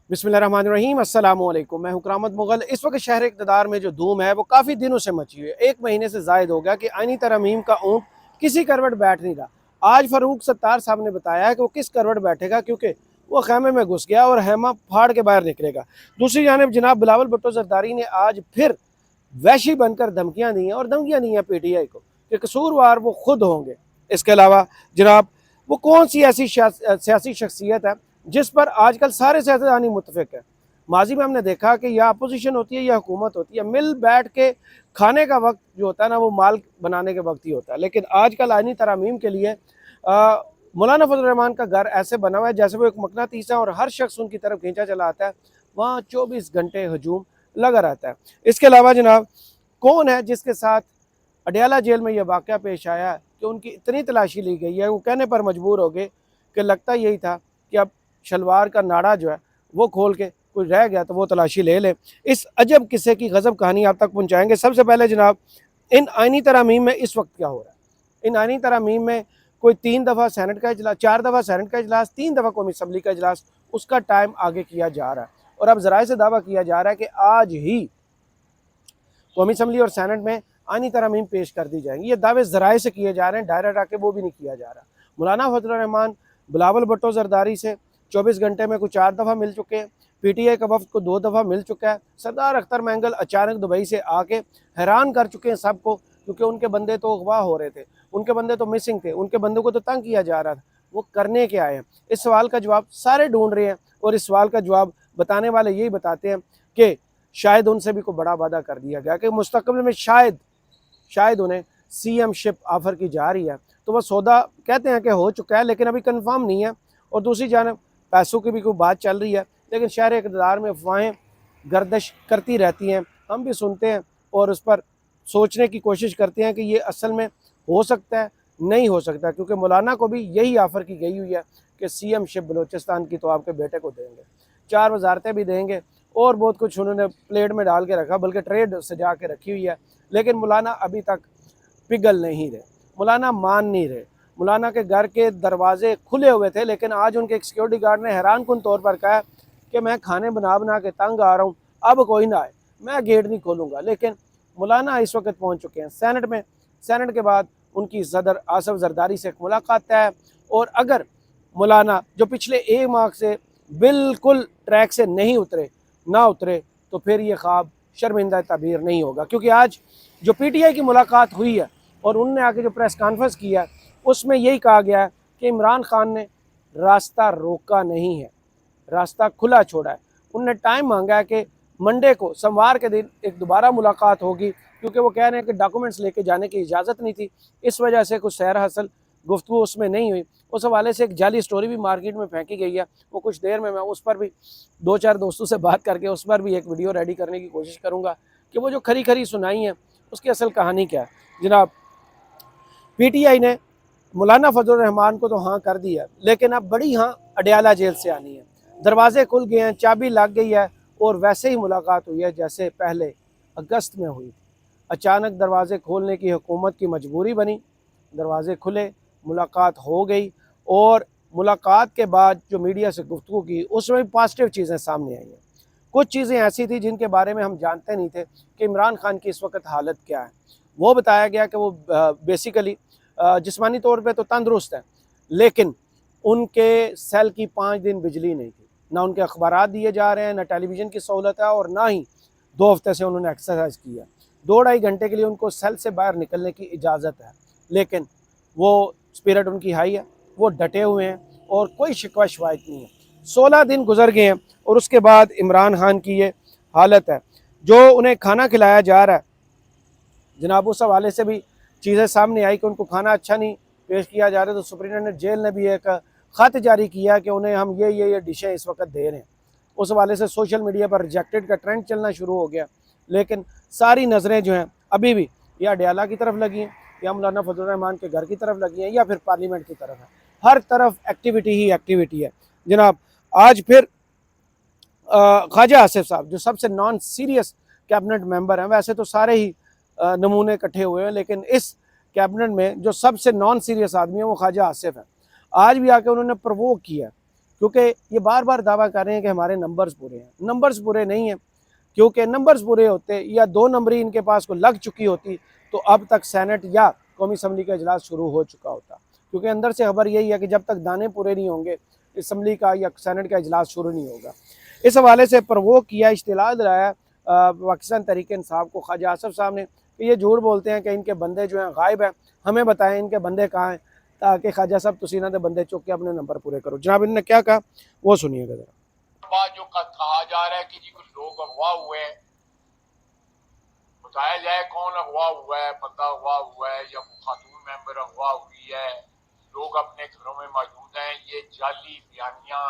बिस्मिल्लाहिर्रहमानिर्रहीम अस्सलाम वालेकुम। मैं हूं करामत मुगल। इस वक्त शहर इक़्तिदार में जो धूम है वो काफ़ी दिनों से मची हुई है। एक महीने से ज़ायद हो गया कि आइनी तरमीम का ऊँट किसी करवट बैठ नहीं रहा। आज फ़ारूक सत्तार साहब ने बताया है कि वो किस करवट बैठेगा, क्योंकि वो खैमे में घुस गया और हैमा फाड़ के बाहर निकलेगा। दूसरी जानिब जनाब बिलावल भुट्टो ज़रदारी ने आज फिर वहशी बनकर धमकियाँ दी हैं, और धमकियाँ दी हैं PTI को कि कसूरवार वो खुद होंगे। इसके अलावा जनाब वो कौन सी ऐसी सियासी शख्सियत है जिस पर आजकल सारे सियासतदानी मुतफिक है। माजी में हमने देखा कि या अपोजिशन होती है या हुकूमत होती है, मिल बैठ के खाने का वक्त जो होता है ना वो माल बनाने के वक्त ही होता है। लेकिन आजकल आइनी तरामीम के लिए मौलाना फजल रहमान का घर ऐसे बना हुआ है जैसे वो एक मकनातीस है, और हर शख्स उनकी तरफ खींचा चला आता है। वहाँ 24 घंटे हजूम लगा रहता है। इसके अलावा जनाब कौन है जिसके साथ अडयाला जेल में यह वाक़या पेश आया कि उनकी इतनी तलाशी ली गई है, वो कहने पर मजबूर हो गए कि लगता यही था कि अब शलवार का नाड़ा जो है वो खोल के कोई रह गया तो वो तलाशी ले ले। इस अजब किस्से की गज़ब कहानी आप तक पहुँचाएँगे। सबसे पहले जनाब इन आइनी तरामीम में इस वक्त क्या हो रहा है। इन आइनी तरामीम में कोई 3 दफ़ा सेनेट का इजलास, 4 दफ़ा सेनेट का इजलास, 3 दफ़ा कौमी असम्बली का इजलास, उसका टाइम आगे किया जा रहा है। और अब ज़राए से दावा किया जा रहा है कि आज ही कौमी असम्बली और सेनेट में आइनी तरामीम पेश कर दी जाएंगी। ये दावे ज़राए से किए जा रहे हैं, डायरेक्ट आके वो भी नहीं किया जा रहा। मौलाना फजल रहमान बिलावल भुट्टो ज़रदारी से 24 घंटे में कुछ 4 दफ़ा मिल चुके हैं। PTI का वफ्द को 2 दफ़ा मिल चुका है। सरदार अख्तर मैंगल अचानक दुबई से आके हैरान कर चुके हैं सबको, क्योंकि उनके बंदे तो अगवा हो रहे थे, उनके बंदे तो मिसिंग थे, उनके बंदों को तो तंग किया जा रहा था। वो करने के आए हैं, इस सवाल का जवाब सारे ढूंढ रहे हैं। और इस सवाल का जवाब बताने वाले यही बताते हैं कि शायद उनसे भी कोई बड़ा वादा कर दिया गया कि मुस्तकबिल में शायद उन्हें CM शिप ऑफ़र की जा रही है। तो वह सौदा कहते हैं कि हो चुका है, लेकिन अभी कंफर्म नहीं है। और दूसरी जानब पैसों की भी कोई बात चल रही है, लेकिन शहर इक़्तिदार में अफवाहें गर्दिश करती रहती हैं। हम भी सुनते हैं और उस पर सोचने की कोशिश करते हैं कि ये असल में हो सकता है, नहीं हो सकता, क्योंकि मौलाना को भी यही ऑफ़र की गई हुई है कि CM शिप बलूचिस्तान की तो आपके बेटे को देंगे, 4 वजारतें भी देंगे, और बहुत कुछ उन्होंने प्लेट में डाल के रखा, बल्कि ट्रेड सजा के रखी हुई है। लेकिन मौलाना अभी तक पिघल नहीं रहे, मौलाना मान नहीं रहे। मौलाना के घर के दरवाजे खुले हुए थे, लेकिन आज उनके एक सिक्योरिटी गार्ड ने हैरान कुन तौर पर कहा कि मैं खाने बना बना के तंग आ रहा हूँ, अब कोई ना आए, मैं गेट नहीं खोलूँगा। लेकिन मौलाना इस वक्त पहुँच चुके हैं सेनेट में। सेनेट के बाद उनकी सदर आसफ जरदारी से एक मुलाकात तय है, और अगर मौलाना जो पिछले 1 माह से बिल्कुल ट्रैक से नहीं उतरे तो फिर ये ख्वाब शर्मिंदा ताबीर नहीं होगा। क्योंकि आज जो PTI की मुलाकात हुई है और उनने आके जो प्रेस कॉन्फ्रेंस किया है, उसमें यही कहा गया है कि इमरान खान ने रास्ता रोका नहीं है, रास्ता खुला छोड़ा है। उनने टाइम मांगा है कि मंडे को, सोमवार के दिन एक दोबारा मुलाकात होगी, क्योंकि वो कह रहे हैं कि डॉक्यूमेंट्स लेके जाने की इजाज़त नहीं थी, इस वजह से कुछ सैर हासिल गुफ्तगू उसमें नहीं हुई। उस हवाले से एक जाली स्टोरी भी मार्केट में फेंकी गई है। वो कुछ देर में मैं उस पर भी 2-4 दोस्तों से बात करके उस पर भी एक वीडियो रेडी करने की कोशिश करूँगा कि वो जो खरी खरी सुनाई है उसकी असल कहानी क्या है। जनाब PTI ने मौलाना फजल रहमान को तो हाँ कर दिया, लेकिन अब बड़ी हाँ अडयाला जेल से आनी है। दरवाजे खुल गए हैं, चाबी लग गई है, और वैसे ही मुलाकात हुई है जैसे पहले अगस्त में हुई थी। अचानक दरवाजे खोलने की हुकूमत की मजबूरी बनी, दरवाजे खुले, मुलाकात हो गई, और मुलाकात के बाद जो मीडिया से गुफ्तगू की उसमें भी पॉजिटिव चीज़ें सामने आई हैं। कुछ चीज़ें ऐसी थी जिनके बारे में हम जानते नहीं थे कि इमरान खान की इस वक्त हालत क्या है। वो बताया गया कि वो बेसिकली जिस्मानी तौर पे तो तंदुरुस्त है, लेकिन उनके सेल की 5 दिन बिजली नहीं थी, ना उनके अखबारात दिए जा रहे हैं, ना टेलीविज़न की सहूलत है, और ना ही 2 हफ्ते से उन्होंने एक्सरसाइज किया। 2-2.5 घंटे के लिए उनको सेल से बाहर निकलने की इजाज़त है, लेकिन वो स्पिरिट उनकी हाई है, वो डटे हुए हैं और कोई शिकवा शिकायत नहीं है। 16 दिन गुजर गए हैं और उसके बाद इमरान खान की ये हालत है। जो उन्हें खाना खिलाया जा रहा है, जनाब उस हवाले से भी चीज़ें सामने आई कि उनको खाना अच्छा नहीं पेश किया जा रहा है। तो सुप्रीटेंडेंट जेल ने भी एक ख़त जारी किया कि उन्हें हम ये डिशें इस वक्त दे रहे हैं। उस हवाले से सोशल मीडिया पर रिजेक्टेड का ट्रेंड चलना शुरू हो गया। लेकिन सारी नज़रें जो हैं अभी भी या अडयाला की तरफ लगी हैं, या मौलाना फजल रहमान के घर की तरफ लगी हैं, या फिर पार्लियामेंट की तरफ है। हर तरफ एक्टिविटी ही एक्टिविटी है। जनाब आज फिर ख्वाजा आसिफ साहब जो सबसे नॉन सीरियस कैबिनेट मेंबर हैं, वैसे तो सारे ही नमूने इकट्ठे हुए हैं, लेकिन इस कैबिनेट में जो सबसे नॉन सीरियस आदमी है वो ख्वाजा आसिफ है। आज भी आके उन्होंने प्रवोक किया کیونکہ یہ بار بار دعویٰ کر رہے ہیں کہ ہمارے نمبرز پورے ہیں. نمبرز پورے نہیں ہیں, کیونکہ نمبرز پورے ہوتے یا 2 نمبری ان کے پاس کو لگ چکی ہوتی تو اب تک سینٹ یا قومی اسمبلی کا اجلاس شروع ہو چکا ہوتا. کیونکہ اندر سے خبر یہی ہے کہ جب تک دانے پورے نہیں ہوں گے اسمبلی کا یا سینٹ کا اجلاس شروع نہیں ہوگا. اس حوالے سے پرووک کیا, اطلاع دلایا پاکستان تحریک انصاف کو خواجہ آصف صاحب نے کہ یہ جھوٹ بولتے ہیں کہ ان کے بندے جو ہیں غائب ہیں, ہمیں بتائیں ان کے بندے کہاں ہیں تاکہ خواجہ صاحب تسی نہ دے بندے چک کے اپنے نمبر پورے کرو. جناب انہوں نے کیا کہا وہ سنیے گا ذرا. بات جو کہا جا رہا ہے کہ جی کچھ لوگ اغوا ہوئے ہیں, بتایا جائے کون اغوا ہوا ہے, بندہ اغوا ہوا ہے یا خاتون ممبر اغوا ہوئی ہے, لوگ اپنے گھروں میں موجود ہیں. یہ جعلی بیانیاں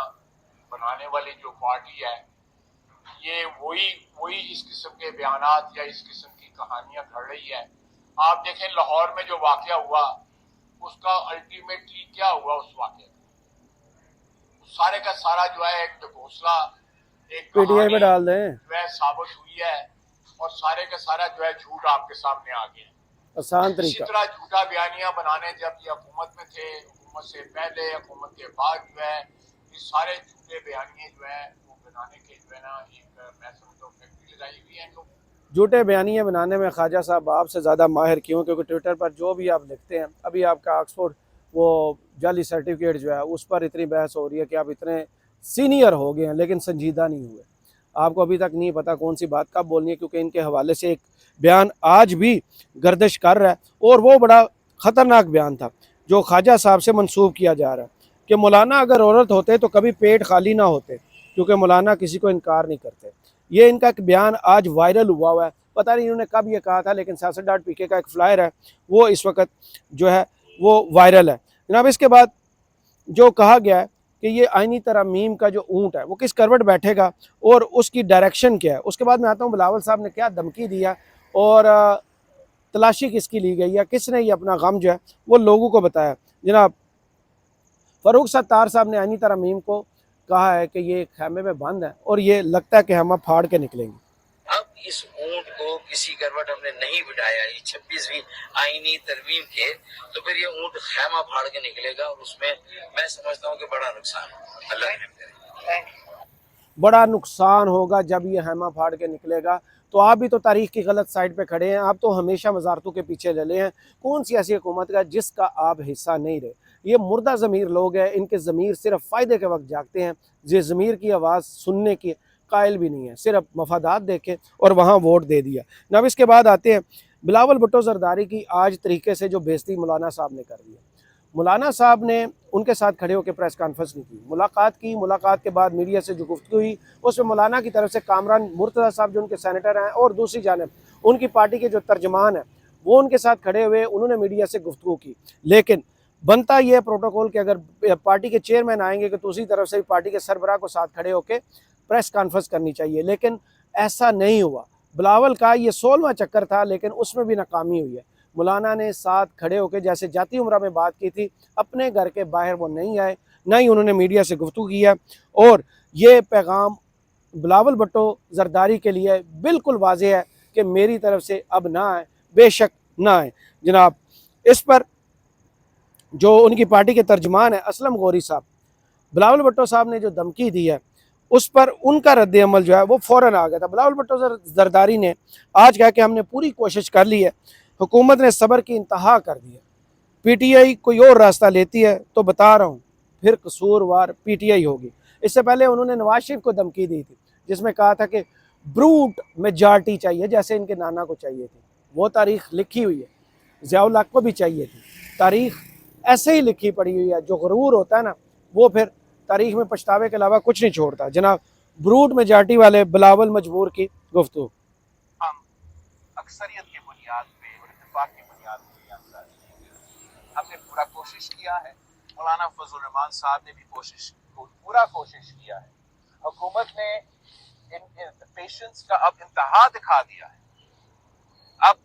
بنانے والی جو پارٹی ہے یہ وہی اس قسم کے بیانات یا اس قسم کی کہانیاں گھڑ رہی ہے. آپ دیکھیں لاہور میں جو واقعہ ہوا اس کا الٹیمیٹلی کیا ہوا, اس واقعے سارے کا سارا جو ہے ایک گھوسلہ ایک پی ٹی آئی پہ کہانی ڈال دیں, جو ہے ثابت ہوئی ہے اور سارے کا سارا جو ہے جھوٹ آپ کے سامنے آ گیا. آسان اسی طریقہ. طرح جھوٹا بیانیاں بنانے جب یہ حکومت میں تھے, حکومت سے پہلے, حکومت کے بعد جو ہے یہ سارے جھوٹے بیانیے جو ہے وہ بنانے کے جو ہے نا ایک میں سمجھتا ہوں فیکٹری لگائی ہوئی ہے ان لوگوں. جھوٹے بیانیے بنانے میں خواجہ صاحب آپ سے زیادہ ماہر کیوں, کیونکہ ٹویٹر پر جو بھی آپ لکھتے ہیں, ابھی آپ کا آکسفورڈ وہ جعلی سرٹیفکیٹ جو ہے اس پر اتنی بحث ہو رہی ہے کہ آپ اتنے سینئر ہو گئے ہیں لیکن سنجیدہ نہیں ہوئے. آپ کو ابھی تک نہیں پتا کون سی بات کب بولنی ہے, کیونکہ ان کے حوالے سے ایک بیان آج بھی گردش کر رہا ہے اور وہ بڑا خطرناک بیان تھا جو خواجہ صاحب سے منسوب کیا جا رہا ہے کہ مولانا اگر عورت ہوتے تو کبھی پیٹ خالی نہ ہوتے, کیونکہ مولانا کسی کو انکار نہیں کرتے. یہ ان کا ایک بیان آج وائرل ہوا ہے, پتہ نہیں انہوں نے کب یہ کہا تھا, لیکن سیاست ڈاٹ پی کے کا ایک فلائر ہے وہ اس وقت جو ہے وہ وائرل ہے. جناب اس کے بعد جو کہا گیا ہے کہ یہ آئینی ترمیم کا جو اونٹ ہے وہ کس کروٹ بیٹھے گا اور اس کی ڈائریکشن کیا ہے. اس کے بعد میں آتا ہوں بلاول صاحب نے کیا دھمکی دیا اور تلاشی کس کی لی گئی ہے, کس نے یہ اپنا غم جو ہے وہ لوگوں کو بتایا. جناب فاروق ستار صاحب نے آئینی ترمیم کو کہا ہے کہ یہ خیمے میں بند ہے اور یہ لگتا ہے کہ ہم اب پھاڑ کے نکلیں گے. اب اس اونٹ کو کسی کروٹ ہم نے نہیں بٹھایا یہ 26ویں آئینی ترمیم کے, تو پھر یہ اونٹ خیمہ پھاڑ کے نکلے گا اور اس میں سمجھتا ہوں کہ بڑا نقصان ہے. اللہ رحم کرے. بڑا نقصان ہوگا جب یہ خیمہ پھاڑ کے نکلے گا. تو آپ بھی تو تاریخ کی غلط سائڈ پہ کھڑے ہیں, آپ تو ہمیشہ وزارتوں کے پیچھے لے ہیں. کون سی ایسی حکومت کا جس کا آپ حصہ نہیں رہے. یہ مردہ ضمیر لوگ ہیں, ان کے ضمیر صرف فائدے کے وقت جاگتے ہیں, یہ ضمیر کی آواز سننے کی قائل بھی نہیں ہے, صرف مفادات دیکھے اور وہاں ووٹ دے دیا. اب اس کے بعد آتے ہیں بلاول بھٹو زرداری کی آج طریقے سے جو بےزتی مولانا صاحب نے کر دی ہے. مولانا صاحب نے ان کے ساتھ کھڑے ہو کے پریس کانفرنس نہیں کی, ملاقات کے بعد میڈیا سے جو گفتگو ہوئی اس میں مولانا کی طرف سے کامران مرتضیٰ صاحب جو ان کے سینیٹر ہیں اور دوسری جانب ان کی پارٹی کے جو ترجمان ہیں وہ ان کے ساتھ کھڑے ہوئے, انہوں نے میڈیا سے گفتگو کی. لیکن بنتا یہ پروٹوکول کہ اگر پارٹی کے چیئرمین آئیں گے کہ دوسری طرف سے پارٹی کے سربراہ کو ساتھ کھڑے ہو کے پریس کانفرنس کرنی چاہیے, لیکن ایسا نہیں ہوا. بلاول کا یہ 16واں چکر تھا لیکن اس میں بھی ناکامی ہوئی ہے. مولانا نے ساتھ کھڑے ہو کے جیسے جاتی عمرہ میں بات کی تھی, اپنے گھر کے باہر وہ نہیں آئے, نہ ہی انہوں نے میڈیا سے گفتگو کیا. اور یہ پیغام بلاول بھٹو زرداری کے لیے بالکل واضح ہے کہ میری طرف سے اب نہ آئے, بے شک نہ آئے. جناب اس پر جو ان کی پارٹی کے ترجمان ہیں اسلم غوری صاحب, بلاول بھٹو صاحب نے جو دھمکی دی ہے اس پر ان کا رد عمل جو ہے وہ فوراً آ گیا تھا. بلاول بھٹو زرداری نے آج کہا کہ ہم نے پوری کوشش کر لی ہے, حکومت نے صبر کی انتہا کر دی ہے, پی ٹی آئی کوئی اور راستہ لیتی ہے تو بتا رہا ہوں پھر قصوروار پی ٹی آئی ہوگی. اس سے پہلے انہوں نے نواز شریف کو دھمکی دی تھی جس میں کہا تھا کہ بروٹ میجارٹی چاہیے جیسے ان کے نانا کو چاہیے تھی. وہ تاریخ لکھی ہوئی ہے, ضیاء الحق کو بھی چاہیے تھی. تاریخ ایسے ہی لکھی پڑی ہوئی ہے, جو غرور ہوتا ہے نا وہ پھر تاریخ میں پچھتاوے کے علاوہ کچھ نہیں چھوڑتا. جناب بروٹ میجارٹی والے بلاول مجبور کی گفتگو. ہم اکثریت کی بنیاد پہ اور اتفاق کی بنیاد پہ ہم نے پورا کوشش کیا ہے. مولانا فضل الرحمان صاحب نے بھی پورا کوشش کیا ہے. حکومت نے پیشنس کا اب انتہا دکھا دیا ہے. اب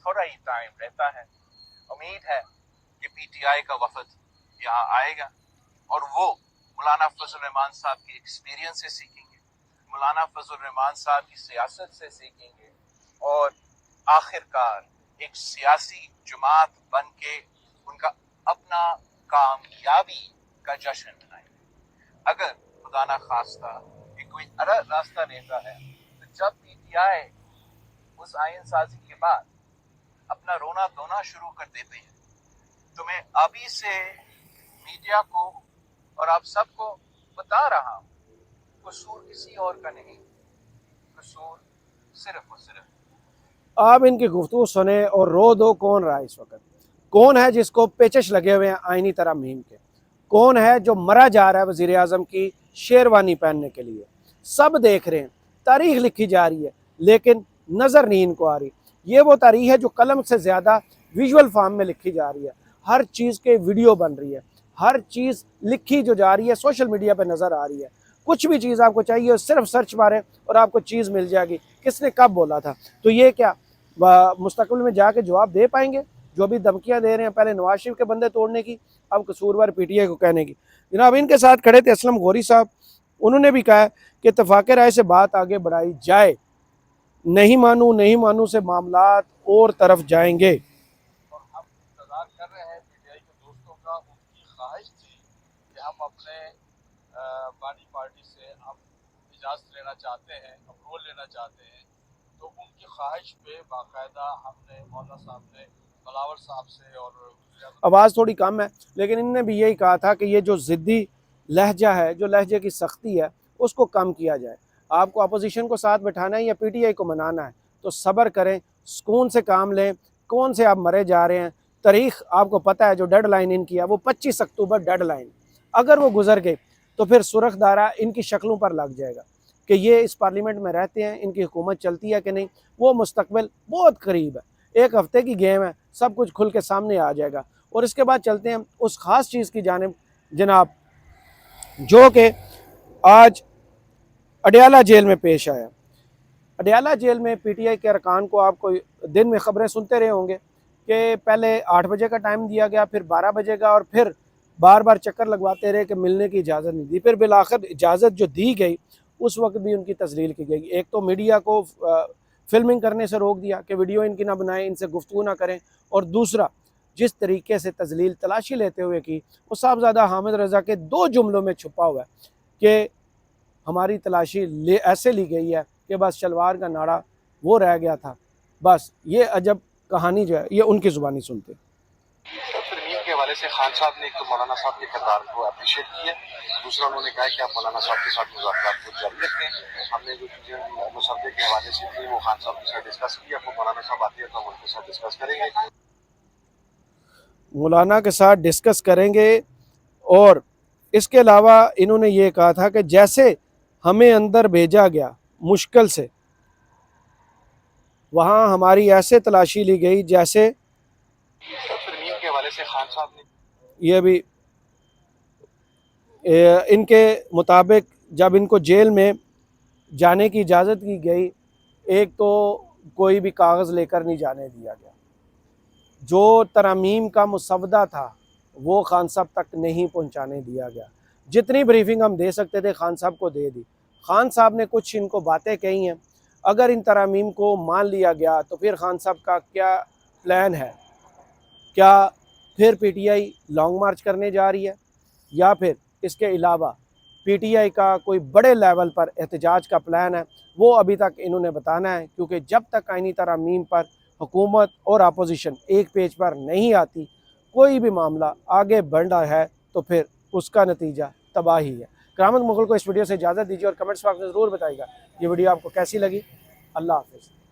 تھوڑا ہی ٹائم رہتا ہے, امید ہے کہ پی ٹی آئی کا وفد یہاں آئے گا اور وہ مولانا فضل الرحمان صاحب کی ایکسپیرینس سے سیکھیں گے, مولانا فضل الرحمان صاحب کی سیاست سے سیکھیں گے اور آخرکار ایک سیاسی جماعت بن کے ان کا اپنا کامیابی کا جشن منائیں گے. अगर खुदा ना खास्ता कि कोई अलग रास्ता लेता है, तो जब पीटीआई उस आयन साजी के बाद अपना रोना धोना शुरू कर देते हैं, तो मैं अभी से मीडिया को और आप सबको बता रहा हूँ, कसूर किसी और का नहीं, कसूर सिर्फ और सिर्फ आप इनकी गुफ्तगू सुने और रो दो। कौन रहा है इस वक्त? कौन है जिसको पेचश लगे हुए हैं आईनी तरमीम के? कौन है जो मरा जा रहा है वज़ीर आज़म की शेरवानी पहनने के लिए? सब देख रहे हैं, तारीख लिखी जा रही है, लेकिन नज़र नहीं इनको आ रही। ये वो तारीख है जो कलम से ज़्यादा विजुअल फॉर्म में लिखी जा रही है। हर चीज़ के वीडियो बन रही है, हर चीज़ लिखी जो जा रही है सोशल मीडिया पर नज़र आ रही है। कुछ भी चीज़ आपको चाहिए सिर्फ सर्च मारें और आपको चीज़ मिल जाएगी। किसने कब बोला था? तो ये क्या मुस्तकबिल में जाके जवाब दे पाएंगे? जो भी धमकियां दे रहे हैं, पहले नवाज शरीफ के बंदे तोड़ने की, अब कसूरवार पीटीआई को कहने की। जनाब इनके साथ खड़े थे असलम गौरी साहब, उन्होंने भी कहा कि इत्तेफाक राय से बात आगे बढ़ाई जाए, नहीं मानू से मामलात और तरफ जाएंगे। और हम इंतजार कर रहे हैं पीटीआई के दोस्तों का। उनकी ख्वाहिश थी कि हम अपने बानी पार्टी से हम इजाज़त लेना चाहते हैं, अप्रूवल लेना चाहते हैं, तो उनकी ख्वाहिश पे बाकायदा हमने मौलाना साहब ने बलावर साहब से और आवाज़ थोड़ी कम है, लेकिन इनने भी यही कहा था कि ये जो ज़िद्दी लहजा है, जो लहजे की सख्ती है, उसको कम किया जाए। आपको अपोजिशन को साथ बैठाना है या पीटीआई को मनाना है, तो सब्र करें, सुकून से काम लें। कौन से आप मरे जा रहे हैं? तारीख आपको पता है, जो डेड लाइन इनकी है वो 25 अक्टूबर डेड लाइन। अगर वो गुजर गई तो फिर सुरख दायरा इनकी शक्लों पर लग जाएगा कि ये इस पार्लियामेंट में रहते हैं, इनकी हुकूमत चलती है कि नहीं। वो मुस्तकबिल बहुत करीब है, एक हफ्ते की गेम है, सब कुछ खुल के सामने आ जाएगा। और इसके बाद चलते हैं उस ख़ास चीज़ की जानिब जनाब, जो कि आज अडयाला जेल में पेश आया। अडयाला जेल में पीटीआई के अरकान को आपको दिन में ख़बरें सुनते रहे होंगे कि पहले 8 बजे का टाइम दिया गया, फिर 12 बजे का, और फिर बार बार चक्कर लगवाते रहे कि मिलने की इजाज़त नहीं दी। फिर बिलाखिर इजाज़त जो दी गई उस वक्त भी उनकी तस्लील की गई। एक तो मीडिया को फिल्मिंग करने से रोक दिया कि वीडियो इनकी ना बनाएं, इनसे गुफ्तगू ना करें, और दूसरा जिस तरीके से तजलील तलाशी लेते हुए की, वो साहबजादा हामिद रज़ा के 2 जुमलों में छुपा हुआ है कि हमारी तलाशी ऐसे ली गई है कि बस शलवार का नाड़ा वो रह गया था। बस ये अजब कहानी जो है ये उनकी ज़ुबानी सुनते। तरमीम के हवाले से खान साहब ने एक तो मौलाना साहब के किरदार को अप्रिशिएट किया, दूसरा उन्होंने कहा कि आप मौलाना साहब के साथ मुज़ाकरात को जारी रखें। हमने जो चीज़ें मुसद्दे के हवाले से थी वो खान साहब के साथ डिस्कस की। अब मौलाना साहब आते हैं तो हम उनके साथ डिस्कस करेंगे, मौलाना के साथ डिस्कस करेंगे। और इसके अलावा इन्होंने ये कहा था कि जैसे हमें अंदर भेजा गया मुश्किल से, वहाँ हमारी ऐसे तलाशी ली गई जैसे, तरमीम के हवाले से खान साहब ने ये भी इनके मुताबिक जब इनको जेल में जाने की इजाज़त की गई, एक तो कोई भी कागज़ लेकर नहीं जाने दिया गया। जो तरमीम का मुसवदा था वो खान साहब तक नहीं पहुंचाने दिया गया। जितनी ब्रीफिंग हम दे सकते थे खान साहब को दे दी। खान साहब ने कुछ इनको बातें कही हैं, अगर इन तरमीम को मान लिया गया तो फिर खान साहब का क्या प्लान है? क्या फिर पीटीआई लॉन्ग मार्च करने जा रही है, या फिर इसके अलावा पीटीआई का कोई बड़े लेवल पर एहतजाज का प्लान है? वो अभी तक इन्होंने बताना है, क्योंकि जब तक आईनी तरमीम पर हुकूमत और अपोजिशन एक पेज पर नहीं आती, कोई भी मामला आगे बढ़ रहा है तो फिर उसका नतीजा तबाही है। करामत मुगल को इस वीडियो से इजाज़त दीजिए और कमेंट्स बॉक्स में ज़रूर बताइएगा ये वीडियो आपको कैसी लगी। अल्लाह हाफ़िज़।